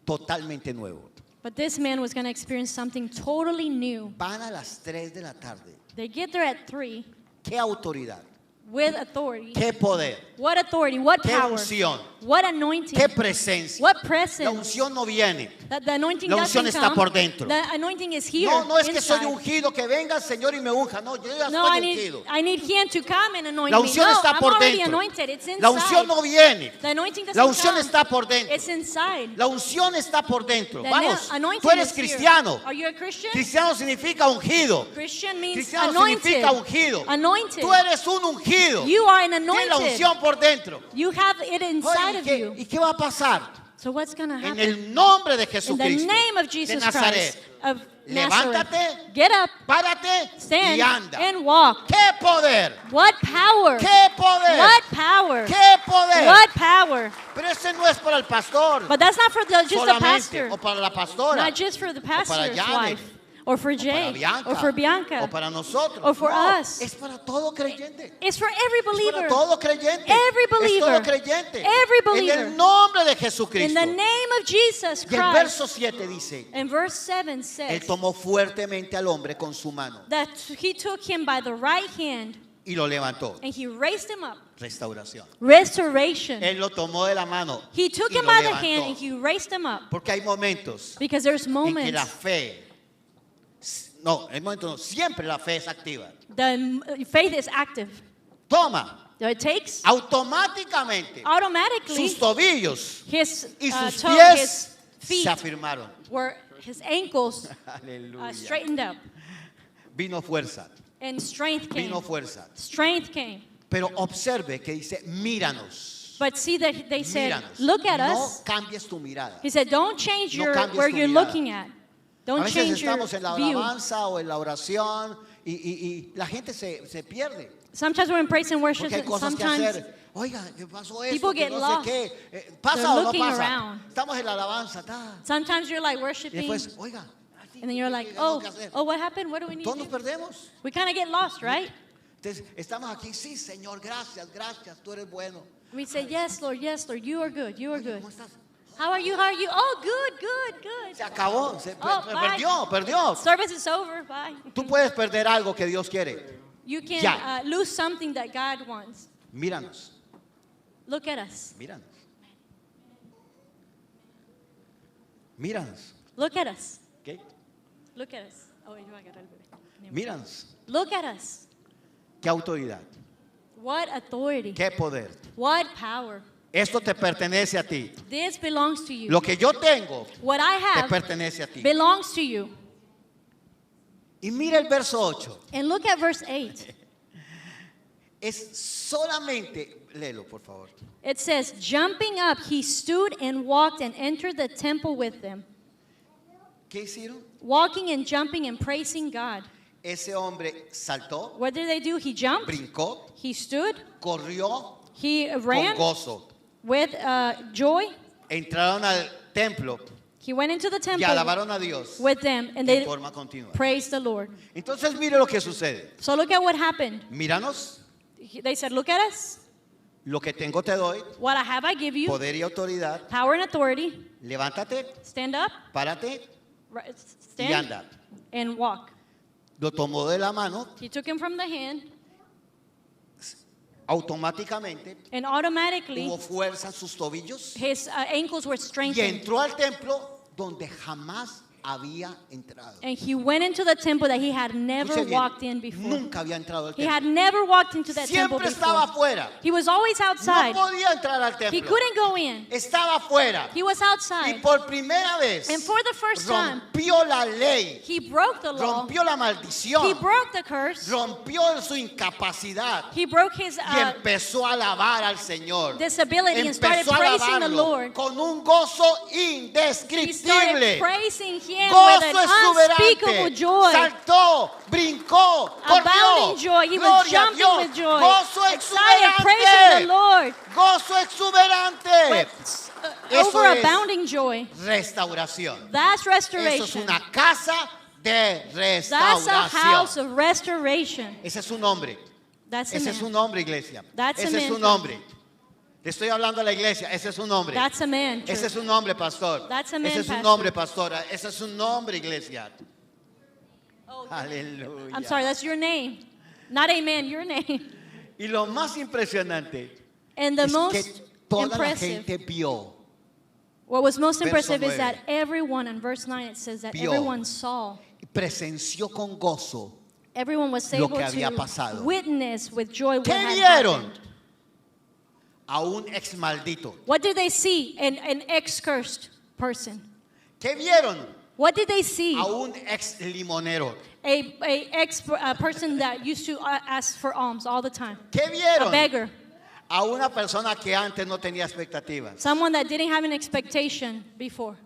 totalmente nuevo. But this man was going to experience something totally new. Van a las 3 de la tarde. They get there at 3 ¿Qué autoridad? with authority. ¿Qué poder? What authority? What ¿Qué power? unción? What anointing? ¿Qué presencia? What La presence? unción no viene. The anointing La doesn't unción está come. por dentro. The anointing is here. No es que soy inside. ungido, que venga el Señor y me unja. No, yo ya No, I estoy need, ungido. I need him to come and anoint La me. unción No, está I'm por already dentro. anointed. It's inside. La unción no viene. The anointing doesn't La unción come. está por dentro. It's inside. La unción está por dentro. The Vamos, anointing tú eres is here. cristiano. Are you a Christian? Cristiano significa ungido. Christian means Cristiano anointed. significa ungido. Anointed. Tú eres un ungido. You are an Tienes la anointed. unción por dentro. You have it inside Oye, of ¿y you. qué va a pasar? So what's going to En happen? el nombre de In the Jesucristo name of de Jesus Nazaret. Christ of Nazareth. Levántate, Get up, párate stand, y anda. and walk. ¡Qué poder! What power? ¡Qué poder! What power? ¡Qué poder! What power? Pero ese no es para el pastor But that's not for just the solamente, pastor. o para la pastora, Not just for the pastor's Janet, wife. Or for o para Jay. Bianca, Or for Bianca. o para nosotros. Or for No, us. es para todo creyente. It's for every Es para believer. todo creyente. Every Es todo believer. creyente. Every En believer. el nombre de In Jesucristo. the name of Jesus Y el Christ. verso 7 dice, And verse 7 Él says tomó fuertemente al hombre con su mano that he took him by the right hand y lo levantó. and he raised him up. Restauración. Restoration. Él lo tomó de la mano He took y him lo by the levantó. hand and he raised him up. Porque hay momentos Because there's en que moments, la fe, no, hay momentos no, siempre la fe es activa. the faith is active. Toma, So it takes automáticamente automatically sus tobillos his, y sus toe, pies his feet se afirmaron. were his ankles Aleluya. straightened up, Vino fuerza, and strength came. vino fuerza. Strength came. Pero observe que dice, míranos. But see that they said, Míranos. look at No us. cambies tu mirada. He said, don't change No your cambies where tu you're mirada. looking at. A Don't veces change your estamos en la view. alabanza o en la oración y la gente se pierde. Sometimes we're in praise and worship, Porque hay and cosas que sometimes hacer. Oiga, ¿qué pasó people esto? Que get no lost. sé qué. ¿Pasa They're o no looking pasa? around. Estamos en la alabanza. Ta. sometimes you're like Y worshiping, después, oiga. and then you're like, ¿qué tengo oh, que hacer? oh, what happened? What do we need Todos to nos do? perdemos. We kind of get lost, right? Entonces, estamos aquí. Sí, Señor, gracias, gracias. Tú eres bueno. We say, yes, Lord, you are good, you are Oye, good. ¿cómo estás? How are you? How are you? Oh, good, good, good. Se acabó. Se Oh, bye. perdió. Service is over. Bye. Tú puedes perder algo que Dios quiere. You can Ya. lose something that God wants. Míranos. Look at us. Míranos. Míranos. Look at us. ¿Qué? Look at us. Oh, you got it. Míranos. Look at us. ¿Qué autoridad? What authority? ¿Qué poder? What power? Esto te pertenece a ti. This belongs to you. Lo que yo tengo What I te have pertenece a ti. belongs to you. Y mira el verso 8. And look at verse 8. Es solamente, léelo por favor. It says, jumping up, he stood and walked and entered the temple with them, ¿Qué hicieron? walking and jumping and praising God. Ese hombre saltó, What did they do? He jumped, brincó, he stood, corrió he con ran gozo. with joy. Entraron al templo He went into the y temple alabaron a Dios with them, and en they forma continua. praised the Lord. Entonces mire lo que sucede. So look at what happened. Míranos, They said, look at us. lo que tengo te doy, What I have, I give you. poder y autoridad. Power and authority. Levántate, Stand up, párate ri- y stand, anda. and walk. Lo tomó de la mano, He took him from the hand, automáticamente and automatically hubo fuerza en sus tobillos his ankles were y strengthened. entró al templo donde jamás había entrado. And he went into the temple that he had never Escuche bien, walked in before. nunca había entrado al He had templo. never walked into that temple Siempre estaba before. afuera. He was always No outside. podía entrar al He templo. couldn't go in. Estaba afuera. He was Y outside. por primera vez And for the first time, rompió la ley, he broke the law. rompió la He maldición, broke the curse. rompió su incapacidad He broke his y empezó a alabar al Señor. disability and started Empezó a praising the alabarlo Lord. con un gozo He started indescriptible. praising him Gozo with an exuberante. unspeakable joy. Saltó, brincó, Abounding corrió. joy. He was Gloria a jumping Dios. with joy. Gozo Excited, praising the exuberante. Lord. Gozo exuberante. With Eso overabounding joy. Restauración. That's Eso es restoration. una casa de That's a house restauración. of restoration. Ese es su nombre. That's a Ese es su man. nombre, iglesia. That's a Ese es man. su nombre. Le estoy hablando a la iglesia. Ese es su nombre. That's a man. Ese church. es su nombre, pastor. That's a man, Ese es su pastor. nombre, pastora. Ese es su nombre, iglesia. Oh, Aleluya. I'm sorry, that's your name. Not a man, your name. Y lo más impresionante And the es que most toda la impressive, gente vio. what was most Verso impressive is 9. that everyone, in verse 9 it says that Vio. everyone saw. Y presenció con gozo. Everyone was Lo able que había to pasado. witness with joy what ¿Qué had vieron? happened. A un ex maldito. What did they see? An ex-cursed person. ¿Qué vieron? What did they see? A un ex limonero. A person that used to ask for alms all the time. ¿Qué A vieron? beggar. A una persona que antes no tenía expectativas. Someone that didn't have an expectation before.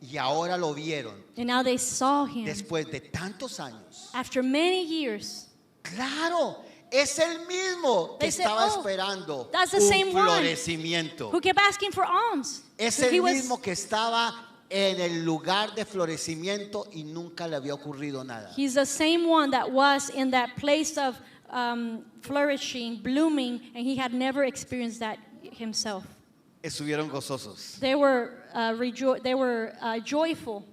Y ahora lo vieron And now they saw him después de tantos años. after many years. Claro, es el mismo que They said, estaba "Oh, esperando that's the un same one florecimiento. Who kept asking for alms. Es He el was- mismo que estaba en el lugar de florecimiento y nunca le había ocurrido nada. He's the same one that was in that place of flourishing, blooming, and he had never experienced that himself. Estuvieron gozosos. They were joyful.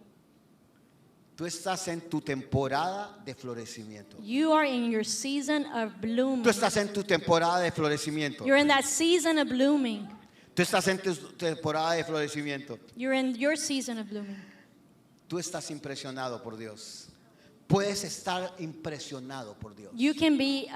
Tú estás en tu temporada de florecimiento. You are in your season of blooming. Tú estás en tu temporada de florecimiento. You're in that season of blooming. Tú estás en tu temporada de florecimiento. You're in your season of blooming. Tú estás impresionado por Dios. Puedes estar impresionado por Dios. You can be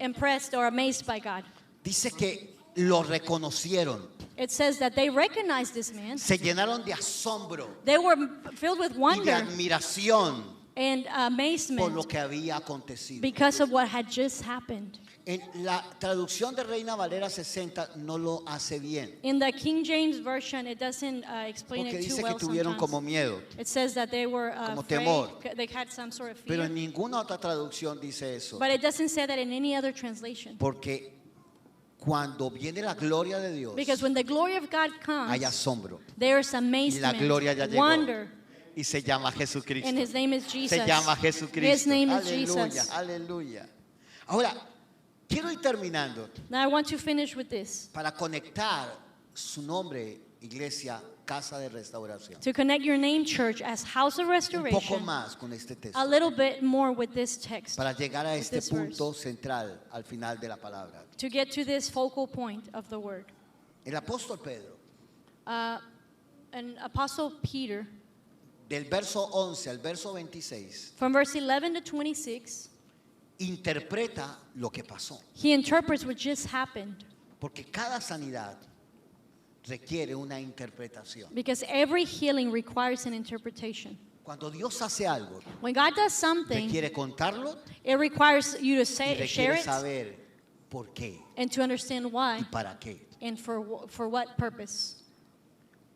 impressed or amazed by God. Dice que lo reconocieron, It says that they recognized this man. se llenaron de asombro They were filled with y de wonder admiración and por lo amazement que había acontecido. because of what had just happened. En la traducción de Reina Valera 60 no lo hace bien, In the King James Version, it doesn't explain porque it too dice que well tuvieron como sometimes. miedo, It says that they were como afraid, temor. they had some sort of pero fear. en ninguna otra traducción dice eso, But it doesn't say that in any other translation. porque cuando viene la gloria de Dios Because when the glory of God hay comes, asombro there's y la amazement, gloria ya llegó wonder, y se llama Jesucristo. and His name is Jesus. Se llama His Jesucristo. name is Aleluya, Jesus. aleluya. Ahora, quiero ir terminando Now I want to finish with this. para conectar su nombre, iglesia, casa de restauración. To connect your name, church, as House of Un poco Restoration, más con este texto. a little bit more with this text. Para llegar a este this verse. punto central al final de la palabra. To get to this focal point of the word. El apóstol Pedro, And Apostle Peter, del verso 11 al verso 26, from verse 11 to 26, interpreta lo que pasó. he interprets what just happened. Porque cada sanidad requiere una interpretación. Because every healing requires an interpretation. Cuando Dios hace algo, When God does something, requiere contarlo it requires you to y say, share requiere it saber por qué and to understand why y para qué. and for what purpose.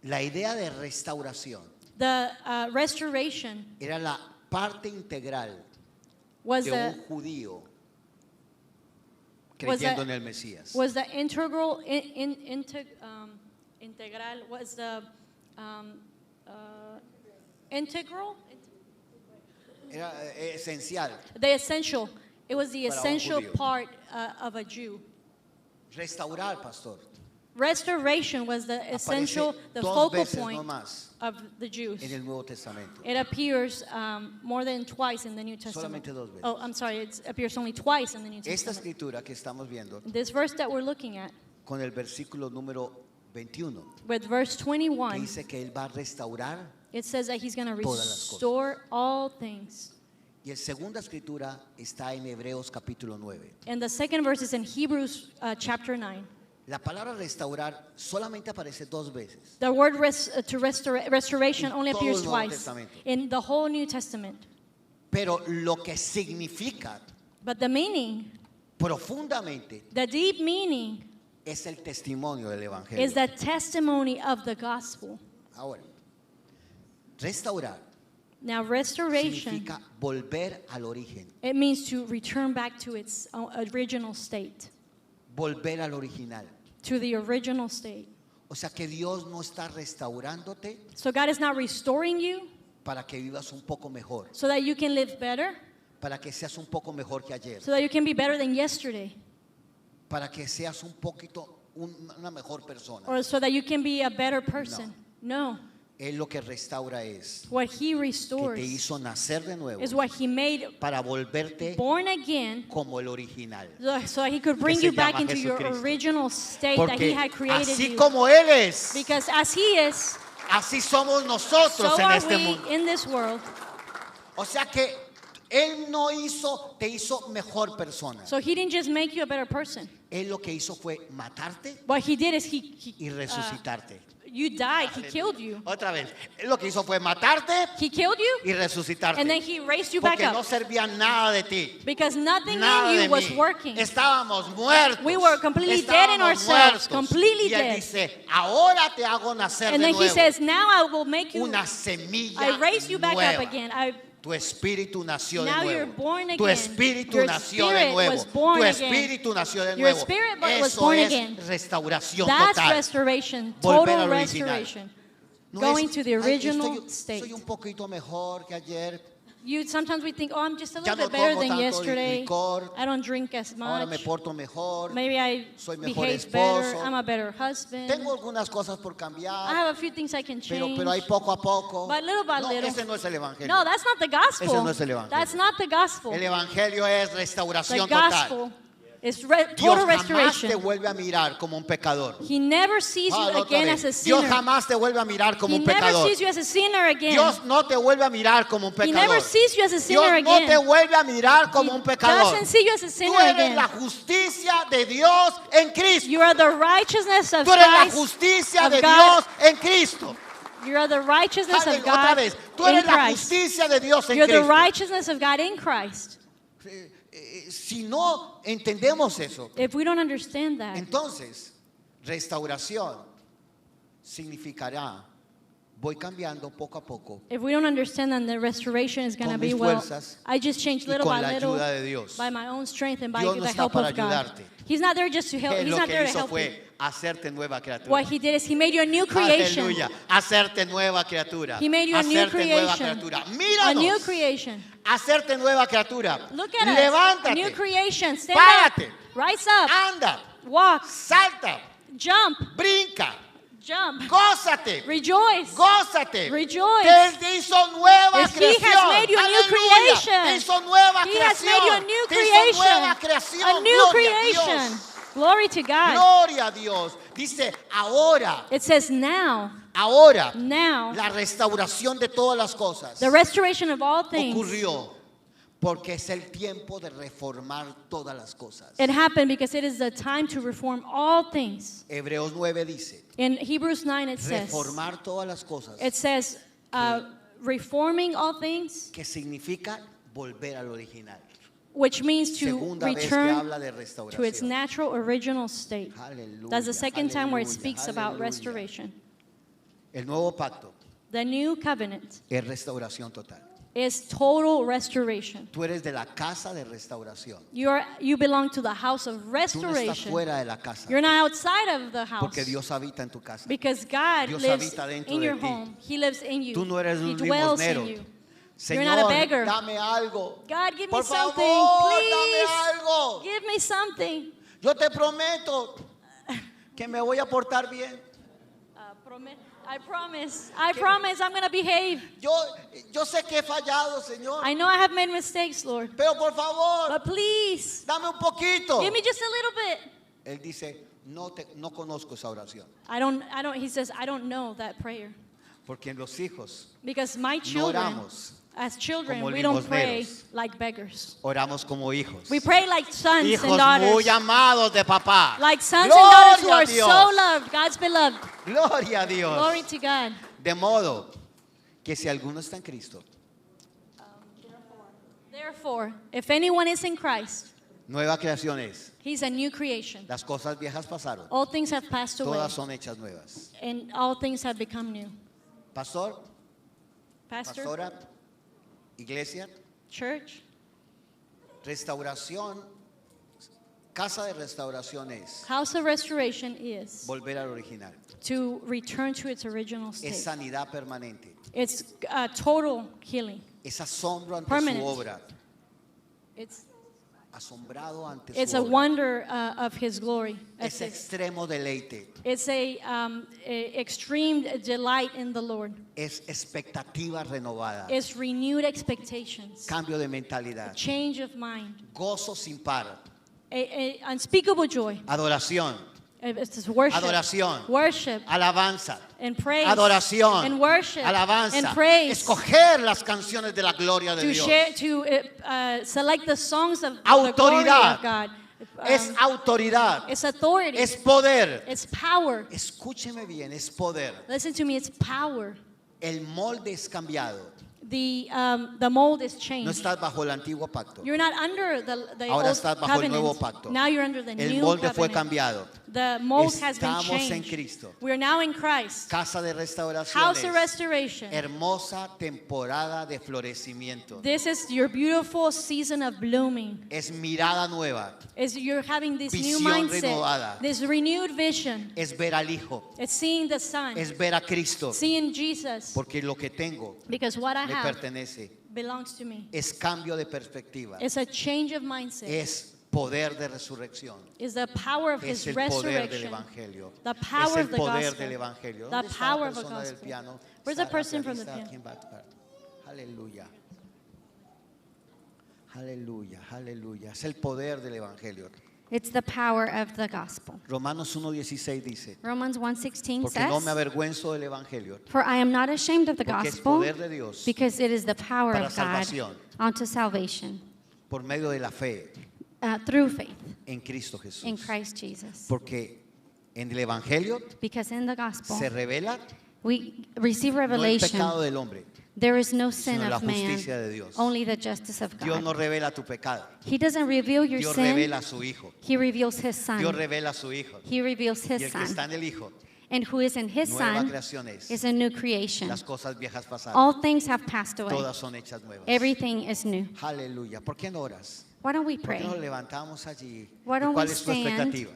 La idea de restauración The restoration era la parte integral was de the un judío was creyendo that- en el Mesías. was the integral integral was the integral Era esencial the essential. It was the Para un essential judío. part of a Jew. restaurar, pastor. Restoration was the essential, Aparece the dos focal veces no point más of the Jews. en el Nuevo Testamento. It appears more than twice in the New Testament. Solamente dos veces. Oh, I'm sorry, it appears only twice in the New Esta Testament. escritura que estamos viendo This verse that we're looking at, con el versículo número 21, with verse que 21, dice que Él va a restaurar, it says that He's going to todas las cosas. restore all things. y la segunda escritura está en Hebreos capítulo 9. And the second verse is in Hebrews chapter 9. La palabra restaurar solamente aparece dos veces. The word restoration En only todo appears el Nuevo twice Testamento. in the whole New Testament. Pero lo que significa But the meaning, profundamente the deep meaning, es el testimonio del Evangelio. is the testimony of the gospel. Ahora, restaurar Now, restoration, significa volver al origen, it means to return back to its original state, volver al original. to the original state. O sea que Dios no está restaurándote So God is not restoring you para que vivas un poco mejor, so that you can live better, para que seas un poco mejor que ayer, so that you can be better than yesterday, para que seas un poquito una mejor persona. or so that you can be a better person. No. Él lo que restaura es What He que restores te hizo nacer de nuevo is what He made para volverte born again, como el original. so that He could bring se you back llama into your Jesucristo. original state that He Porque had created así you. como Él es, Because as He is, así somos nosotros so en are este we mundo. in this world. O sea que Él no te hizo mejor persona. So He didn't just make you a better person. Él lo que hizo fue matarte What He did is y resucitarte. you died. He killed you. Otra vez, Él lo que hizo fue matarte He killed you, y resucitarte. and then He raised you back Porque no up. servía nada de ti. Because nothing Nada in de you was mí. working. Estábamos muertos. We were completely dead in Estábamos ourselves, muertos. completely Y Él dead. dice, ahora te hago nacer And de then He nuevo. says, now I will make you, Una semilla I raise you back nueva. up again. Tu espíritu nació de Now nuevo. you're born Tu again. espíritu Your nació de spirit nuevo. was born Tu again. espíritu nació de Your nuevo. spirit was Eso born es again. restauración That's total. restoration, Volver total al original. restoration. No Going es, to the "Ay, original estoy state. un poquito mejor que ayer. Sometimes we think, oh, I'm just a Ya little no bit better tomo than tanto yesterday. licor. I don't drink as Ahora me much. porto mejor. Maybe I Soy mejor behave better. esposo. I'm a better husband. Tengo algunas cosas por I cambiar. have a few things I can change. Pero hay poco a poco. But little by No, little. ese no es el evangelio. No, that's not the gospel. Ese no es el evangelio. That's not the gospel. El evangelio es The restauración total. gospel It's Dios total jamás te restoration. vuelve a mirar como un pecador. He never sees you Otra again vez. as a Dios sinner. jamás te vuelve a mirar como He un never pecador. sees you as a sinner again. Dios no te vuelve a mirar como un He never pecador. sees you as a sinner Dios no te again. vuelve a mirar como He un pecador. doesn't see you as a Tú sinner eres again. la justicia de Dios en Cristo. You are the righteousness of Tú eres la Christ. justicia of de God. Dios en Cristo. You are the righteousness of Aleluya. Otra God vez. Tú in eres la Christ. justicia de Dios en You're the Cristo. righteousness of God in Christ. Si no entendemos eso, If we don't understand that, entonces restauración significará voy cambiando poco a poco if we don't understand that the restoration is going to con be mis well, fuerzas I just change y little con by la little ayuda de Dios. by my own strength and by Dios no the está help para of God. ayudarte. He's not there just to help. Él He's lo not que there to hizo help you. fue hacerte nueva criatura. What he did is he made you a new creation. Aleluya, hacerte nueva criatura. He made you a new Hacerte nueva creation. criatura. A new Míranos. creation. Hacerte nueva criatura. Look at us. A Levántate. new creation. Stand Párate. up. Rise up. Anda. Walk. Salta. Jump. Brinca. Jump. Gózate. Rejoice. Gózate. Rejoice. Que Él te hizo nueva If he creación. has made you a new Aleluya. creation. Te hizo nueva He has creación. made you a new Te hizo nueva creation. creación. A new Gloria a creation. Dios. Glory to God. Gloria a Dios. Dice ahora. It says now. Ahora. Now. La restauración de todas las cosas The restoration of all things. ocurrió porque es el tiempo de reformar todas las cosas. It happened because it is the time to reform all things. Hebreos 9 dice, In Hebrews 9 it says, reformar todas las cosas, reforming all things, que significa volver al original. which means to Segunda vez que return habla de to its restauración. natural original state. Aleluya, That's the second time where it aleluya, speaks about aleluya. restoration. El nuevo pacto The new covenant es restauración total. is total restoration. Tú eres de la casa de restauración. You belong to the house of Tú no estás restoration. fuera de la casa You're not outside of the house. porque Dios habita en tu casa. Because God Dios lives habita dentro in de your ti. home. He lives in you. Tú no eres He un dwells limosnero. in you. Señor, not a beggar. dame algo. God, give me Por something. favor, Please. dame algo. Give me something. Yo te prometo que me voy a portar bien. I promise I'm going to behave. Yo sé que he fallado, Señor. I know I have made mistakes, Lord. Pero por favor, But please, dame un poquito. give me just a little bit. Él dice, no conozco esa oración. He says, I don't know that prayer. Porque en los hijos Because my no children, oramos, as children, como we don't pray limosneros. like beggars. oramos como hijos. We pray like sons and Hijos daughters. muy amados de papá. Like sons and daughters who Gloria a are Dios. so loved, God's beloved. Gloria a Dios. Glory to God. De modo que si alguno está en Cristo, Therefore, if anyone is in Christ, nueva creación es. he's a new creation. Las cosas viejas pasaron. All things have passed away, Todas son hechas nuevas. and all things have become new. Pastor, Pastor, pastora, iglesia, church, restauración, casa de restauración es house of restoration is volver al original. to return to its original Es state. sanidad permanente. It's total healing. Es asombro ante Permanent. su obra. It's Asombrado ante It's su a obra. wonder of His glory. Es extremo deleite. It's a extreme delight in the Lord. Es expectativa renovada. It's renewed expectations, Cambio de mentalidad. change of mind, Gozo sin par. a unspeakable joy. Adoración. It's worship, Adoración. worship, Alabanza. and praise, Adoración. and worship, Alabanza. and praise. Escoger las canciones de la gloria de To Dios. share, to select the songs of the glory Autoridad. of God. Es autoridad. It's authority. Es poder. It's power. Escúcheme bien, es poder. Listen to me. It's power. El molde es cambiado. The mold is No changed. estás bajo el antiguo pacto. You're not under the Ahora old estás bajo el covenant. nuevo pacto. Now you're under the El new molde fue covenant. cambiado. The mold has been Estamos en changed. Cristo. We're now in Christ. Casa de House restauraciones. of restoration. Hermosa temporada de florecimiento. This is your beautiful season of blooming. Es mirada nueva. You're having this new Visión mindset, renovada. this renewed vision. Es ver al Hijo. It's seeing the Son, Es ver a Cristo. seeing Jesus, Porque lo que tengo because what I me have pertenece. belongs to me. Es cambio de perspectiva. It's a change of mindset. Es poder de resurrección. It's the power of Es His el poder del resurrection. Evangelio. The Es power el of the poder gospel. del Evangelio. The ¿Dónde está power la of the persona del gospel. piano? Where's the Sara, person from the pianista, piano? ¿quién va a tocar? Aleluya. Aleluya, aleluya. Es el poder del Evangelio. It's the power of the gospel. Romanos 1:16 dice, Romans 1:16 porque no me says, avergüenzo del evangelio, for I am not ashamed of the porque es gospel, poder de Dios because it is the power para of God salvación. unto salvation por medio de la fe through faith en Cristo Jesús. in Christ Jesus. Porque en el evangelio Because in the gospel, se revela we receive no el revelation. pecado del hombre. There is no sin sino la of man, justicia de Dios. only the justice of Dios God. no revela tu pecado. He doesn't reveal your Dios sin, revela a su Hijo. He reveals His Dios Son. revela a su Hijo. He reveals Y His el que está Son. en el Hijo, And who is in His nueva Son creación es. is a new creation. Las cosas viejas pasadas, All things have passed away. todas son hechas nuevas. Everything is new. Aleluya. ¿Por qué no oras? Why don't we ¿Por qué pray? nos levantamos allí? Why ¿Y don't ¿Cuál we es tu stand? expectativa?